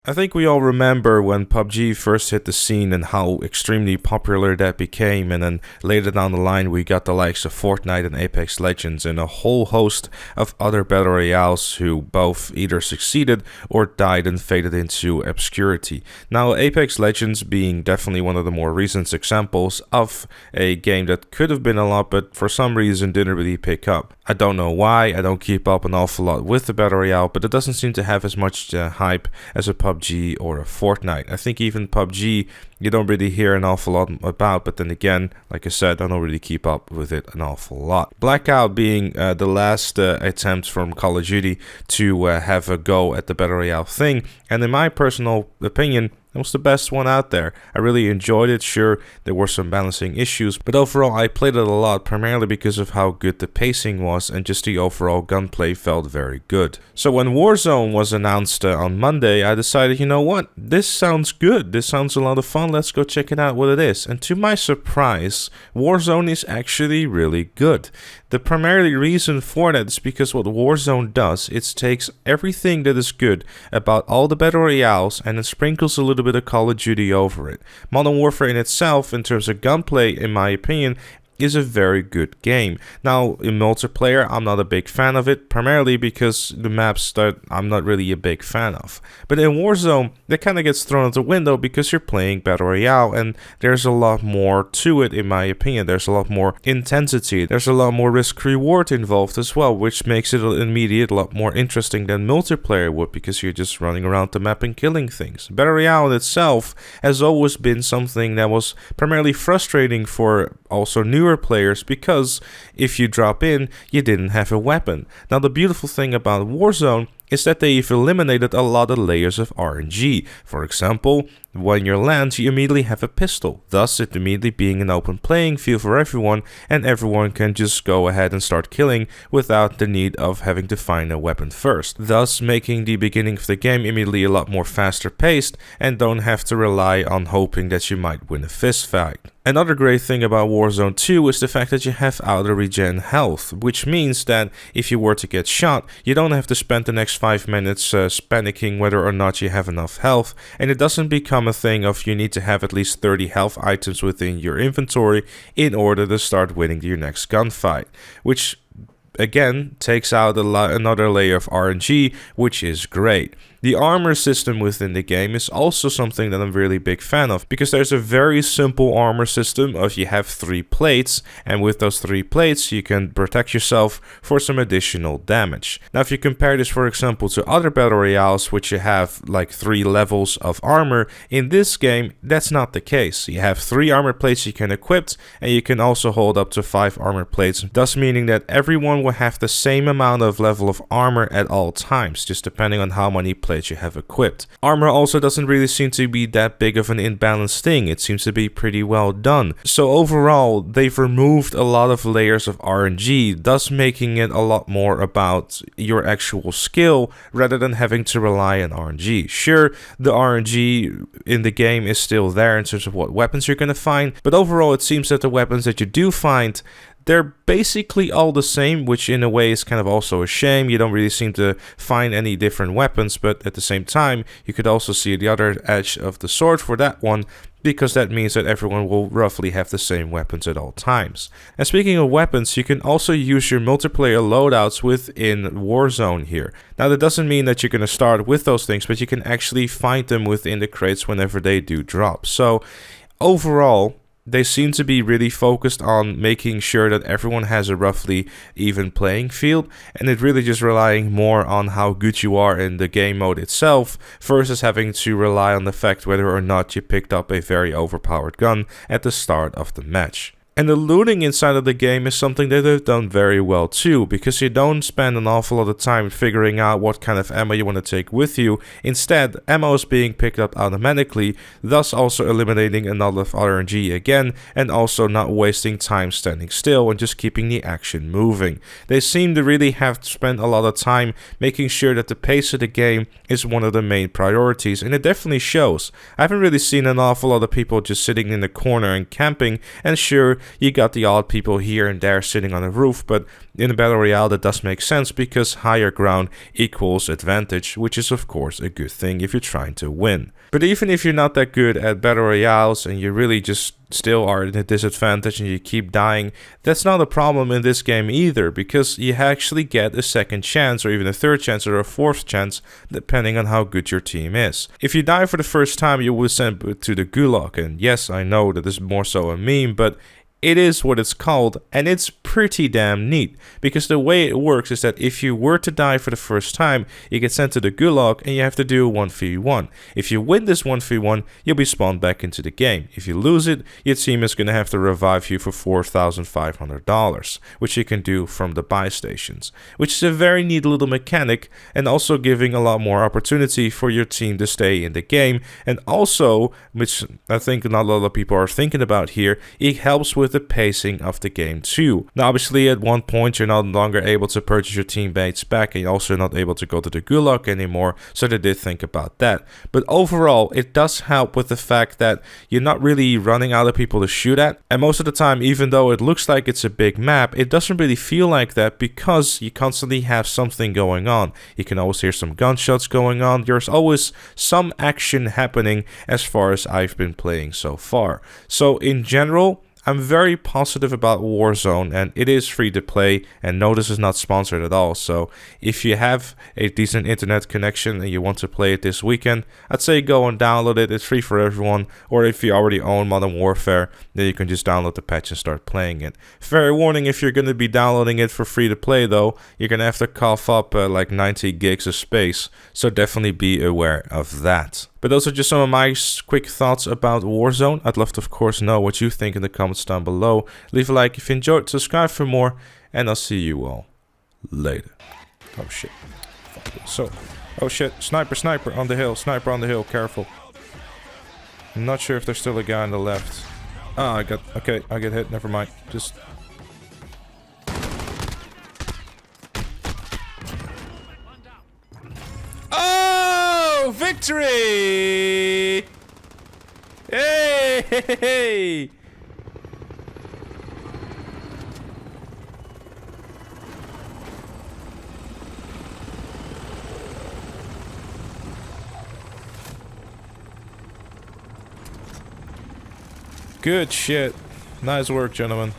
I think we all remember when PUBG first hit the scene and how extremely popular that became, and then later down the line we got the likes of Fortnite and Apex Legends and a whole host of other battle royales who both either succeeded or died and faded into obscurity. Now, Apex Legends being definitely one of the more recent examples of a game that could have been a lot, but for some reason didn't really pick up. I don't know why. I don't keep up an awful lot with the battle royale, but it doesn't seem to have as much hype as a PUBG or a Fortnite. I think even PUBG you don't really hear an awful lot about, but then again, like I said, I don't really keep up with it an awful lot. Blackout being the last attempt from Call of Duty to have a go at the battle royale thing, and in my personal opinion, it was the best one out there. I really enjoyed it. Sure, there were some balancing issues, but overall I played it a lot, primarily because of how good the pacing was and just the overall gunplay felt very good. So when Warzone was announced on Monday, I decided, you know what, this sounds good. This sounds a lot of fun. Let's go check it out what it is. And to my surprise, Warzone is actually really good. The primary reason for that is because what Warzone does, it takes everything that is good about all the battle royales and it sprinkles a little bit of Call of Duty over it. Modern Warfare in itself, in terms of gunplay, in my opinion, is a very good game. Now, in multiplayer, I'm not a big fan of it, primarily because the maps that I'm not really a big fan of. But in Warzone, that kind of gets thrown out the window because you're playing Battle Royale, and there's a lot more to it, in my opinion. There's a lot more intensity. There's a lot more risk-reward involved as well, which makes it immediately a lot more interesting than multiplayer would, because you're just running around the map and killing things. Battle Royale in itself has always been something that was primarily frustrating for also newer players, because if you drop in, you didn't have a weapon. Now, the beautiful thing about Warzone is that they've eliminated a lot of layers of RNG. For example, when you land, you immediately have a pistol, thus it immediately being an open playing field for everyone, and everyone can just go ahead and start killing without the need of having to find a weapon first, thus making the beginning of the game immediately a lot more faster paced and don't have to rely on hoping that you might win a fist fight. Another great thing about Warzone 2 is the fact that you have auto regen health, which means that if you were to get shot, you don't have to spend the next 5 minutes panicking whether or not you have enough health, and it doesn't become a thing of you need to have at least 30 health items within your inventory in order to start winning your next gunfight, which again takes out another layer of RNG, which is great. The armor system within the game is also something that I'm really big fan of, because there's a very simple armor system of you have 3 plates, and with those 3 plates you can protect yourself for some additional damage. Now, if you compare this, for example, to other battle royales which you have like 3 levels of armor, in this game that's not the case. You have 3 armor plates you can equip, and you can also hold up to 5 armor plates, thus meaning that everyone will have the same amount of level of armor at all times, just depending on how many plates you have equipped. Armor also doesn't really seem to be that big of an imbalanced thing. It seems to be pretty well done. So overall, they've removed a lot of layers of RNG, thus making it a lot more about your actual skill rather than having to rely on RNG. Sure, the RNG in the game is still there in terms of what weapons you're going to find, but overall it seems that the weapons that you do find, they're basically all the same, which in a way is kind of also a shame. You don't really seem to find any different weapons, but at the same time, you could also see the other edge of the sword for that one, because that means that everyone will roughly have the same weapons at all times. And speaking of weapons, you can also use your multiplayer loadouts within Warzone here. Now, that doesn't mean that you're going to start with those things, but you can actually find them within the crates whenever they do drop. So overall, they seem to be really focused on making sure that everyone has a roughly even playing field, and it really just relying more on how good you are in the game mode itself versus having to rely on the fact whether or not you picked up a very overpowered gun at the start of the match. And the looting inside of the game is something that they've done very well too, because you don't spend an awful lot of time figuring out what kind of ammo you want to take with you. Instead, ammo is being picked up automatically, thus also eliminating a lot of RNG again, and also not wasting time standing still and just keeping the action moving. They seem to really have spent a lot of time making sure that the pace of the game is one of the main priorities, and it definitely shows. I haven't really seen an awful lot of people just sitting in the corner and camping, and sure, you got the odd people here and there sitting on the roof, but in a Battle Royale that does make sense because higher ground equals advantage, which is of course a good thing if you're trying to win. But even if you're not that good at Battle Royales and you really just still are at a disadvantage and you keep dying, that's not a problem in this game either, because you actually get a second chance or even a third chance or a fourth chance depending on how good your team is. If you die for the first time, you will send to the gulag, and yes, I know that is more so a meme, but it is what it's called, and it's pretty damn neat, because the way it works is that if you were to die for the first time, you get sent to the gulag and you have to do a 1v1. If you win this 1v1, you'll be spawned back into the game. If you lose it, your team is going to have to revive you for $4,500, which you can do from the buy stations, which is a very neat little mechanic, and also giving a lot more opportunity for your team to stay in the game, and also, which I think not a lot of people are thinking about here, it helps with the pacing of the game too. Now obviously at one point you're no longer able to purchase your teammates back, and you're also not able to go to the gulag anymore, so they did think about that. But overall it does help with the fact that you're not really running out of people to shoot at, and most of the time, even though it looks like it's a big map, it doesn't really feel like that because you constantly have something going on. You can always hear some gunshots going on, there's always some action happening as far as I've been playing so far. So in general, I'm very positive about Warzone, and it is free to play, and no, this is not sponsored at all. So if you have a decent internet connection and you want to play it this weekend, I'd say go and download it. It's free for everyone. Or if you already own Modern Warfare, then you can just download the patch and start playing it. Fair warning, if you're going to be downloading it for free to play though, you're going to have to cough up like 90 gigs of space. So definitely be aware of that. But those are just some of my quick thoughts about Warzone. I'd love to, of course, know what you think in the comments down below. Leave a like if you enjoyed, subscribe for more, and I'll see you all later. Oh shit. So, oh shit, sniper on the hill, careful. I'm not sure if there's still a guy on the left. Ah, I get hit, never mind. Just... victory! Hey! Good shit. Nice work, gentlemen.